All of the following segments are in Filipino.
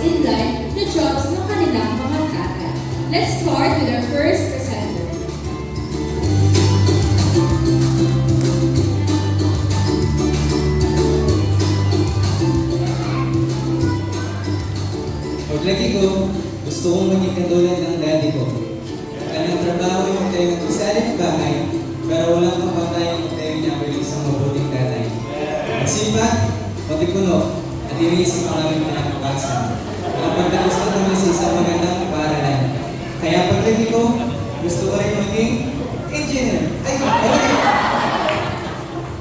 in line na jobs ng kanilang mga tatay. Let's start with our first presenter. Paglaki ko, gusto kong maging katulad ng daddy ko. Kanyang trabaho yung tayo ng isalit bahay, pero walang kapatay yung tayo niya bilang isang mabuting tatay. Masipag, matipuno, at iniisip ang aming pinapakasan. Nakapagtapos na kami sa isang magandang paaralan. Kaya paglaki ko, gusto ko rin maging engineer.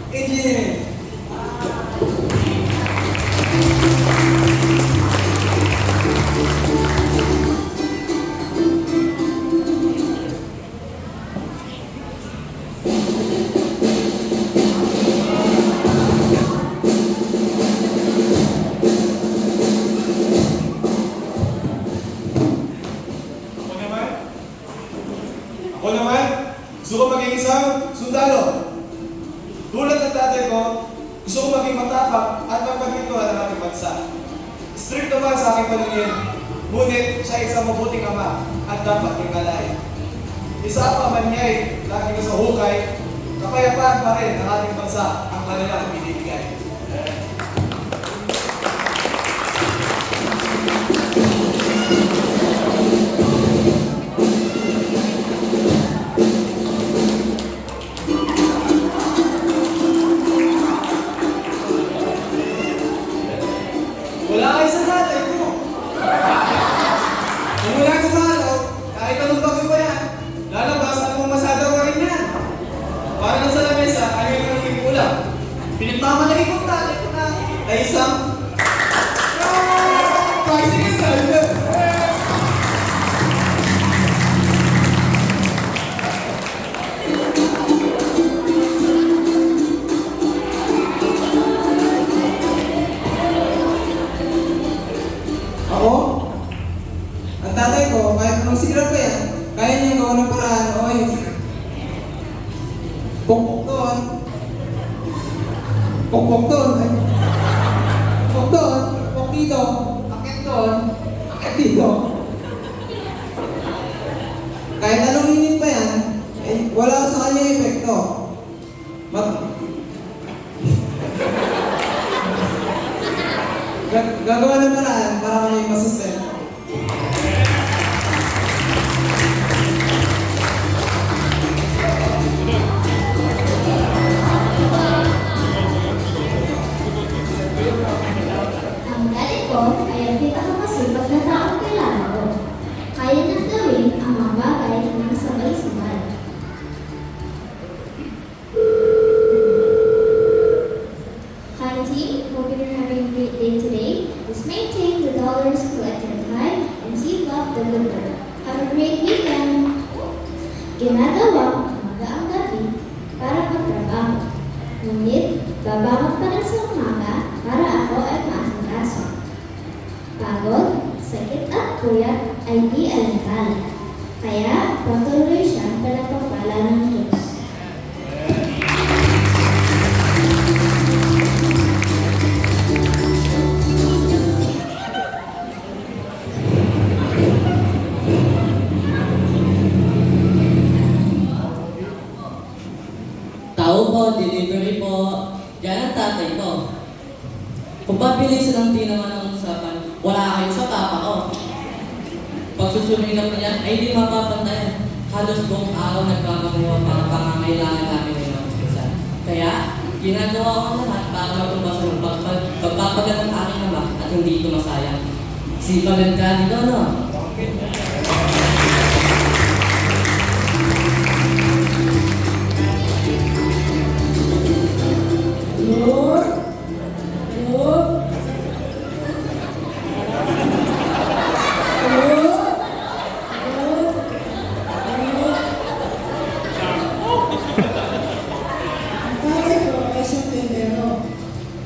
Engineer! Ako naman, gusto ko maging isang sundalo. Tulad ng tatay ko, gusto ko maging matapang at magpagpintuan ng ating bansa. Strict naman sa aking paningin, ngunit siya ay isang mabuting ama at dapat hingalain. Isa pa man niya'y lagi ko sa hukay, kapayapaan pa rin ng ating bansa ang kanilang binibigay. Wala kayo sa tatay ko. Kung wala ka sa araw, kahit anong bagay pa yan, lalabas at pumasada ko rin yan. Para na sa lamesa, ayaw yung naging ulam. Pinagmamalaki kong tatay ko na ay isang bicycle driver. Ako? Ang tatay ko, kahit anong sira pa yan, kaya niya gawa ng paraan o ayun. Pukpok doon. Pukpok doon. Pukpok doon. Pukpok dito. Akit doon. Akit dito. Kahit anong init pa yan, eh, wala sa kanya epekto. Gagawa ng paraan para kami masustento. Ang daddy ko ay ang pinakamasipag na taong kilala ko. Kaya niyang gawin ang mga bagay ng sabay-sabay. Hi team, hope you're having a great day today. Just maintain the dollars collected high and keep up the good work. Have a great weekend! Ginagawa ang magaang gabi para magtrabaho. Ngunit, babangon pa rin sa umaga para ako ay maasikaso. Pagod, sakit at puyat ay di alantala. Kaya, patuloy siyang pinagpapala ng Diyos. Tao po, delivery po. Yan ang tatay ko. Kung pabilisan ng di naman ang usapan, wala kayo sa papa ko. Pag susumigat niya, ay di mapapantayan. Halos buong araw nagkakamuha pa ang pangangailangan namin ng mga hospital. Kaya, ginagawa ko lahat para matubas ng pagpapagat ng aking ama at hindi ito masayang. Sipagan ka dito, no?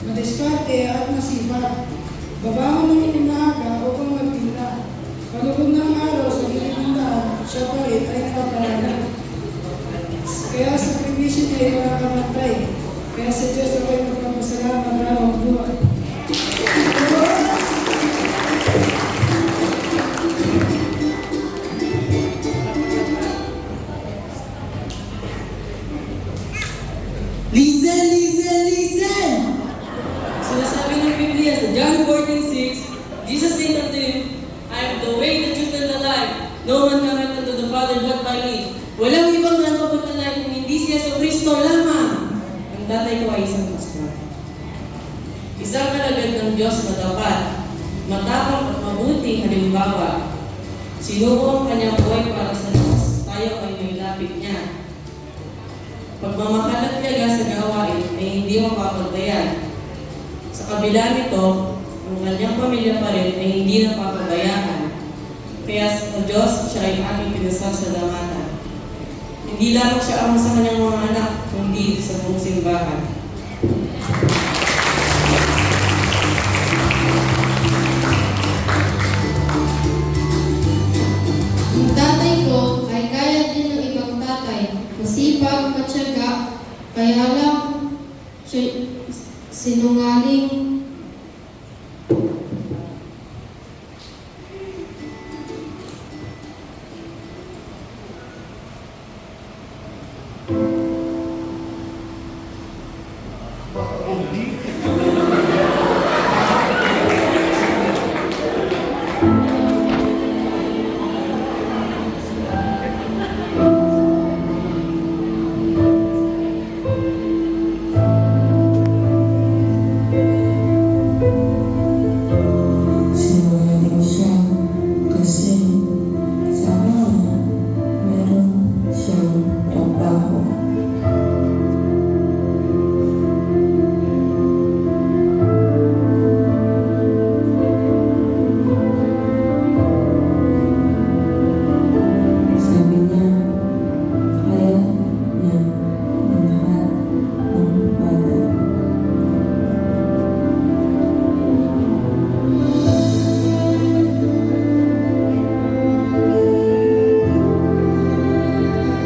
Madiskarte at masipag. Babangon ng umaga upang magtinda. niya sa John 14:6, Jesus said unto him, I am the way, the truth, and the life. No man cometh unto the Father but by me. Walang ibang man papunta na kung hindi siya sa Kristo lamang. Ang tatay ko ay isang pastor. Isang alagad ng Diyos na dapat, matapang at mabuting halimbawa. Sinuko ang kanyang buhay para sa Diyos, tayo ay may lapit niya. Pagmamahal at tiyaga sa gawain ay hindi mapapagbayan. Sa kabila nito, ang kanyang pamilya pa rin ay hindi napapabayaan. Kaya sa Diyos, siya ay aking pinasasalamatan. Hindi lamang siya ama sa kanyang mga anak, kundi sa buong simbahan. Ang tatay ko ay kaya din ng ibang tatay. Masipag, matyaga, kaya lang siya sinungaling. Sinungaling siya kasi sabi niya meron siyang trabaho. Sabi niya kaya niya ang lahat ng bagay. Sabi niya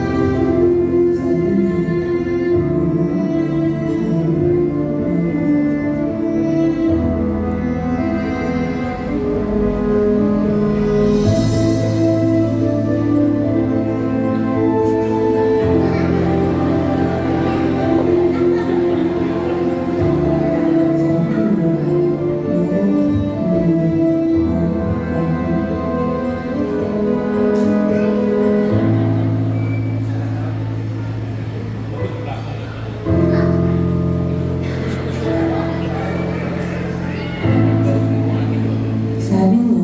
Sabi niya,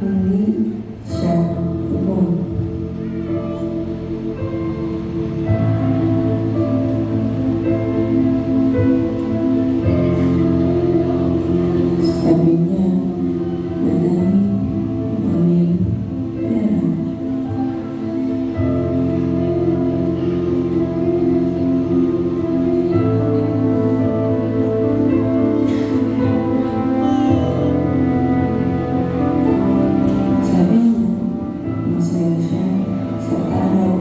hindi siya ipon. Sabi niya, madami pera. Sabi niya, masaya siya sa araw-araw.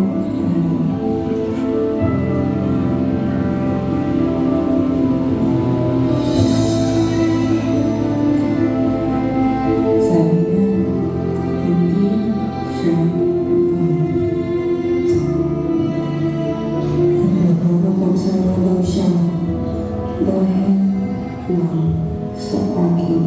Sabi niya, hindi siya nagpapagsawa daw siya dahil lang sa akin.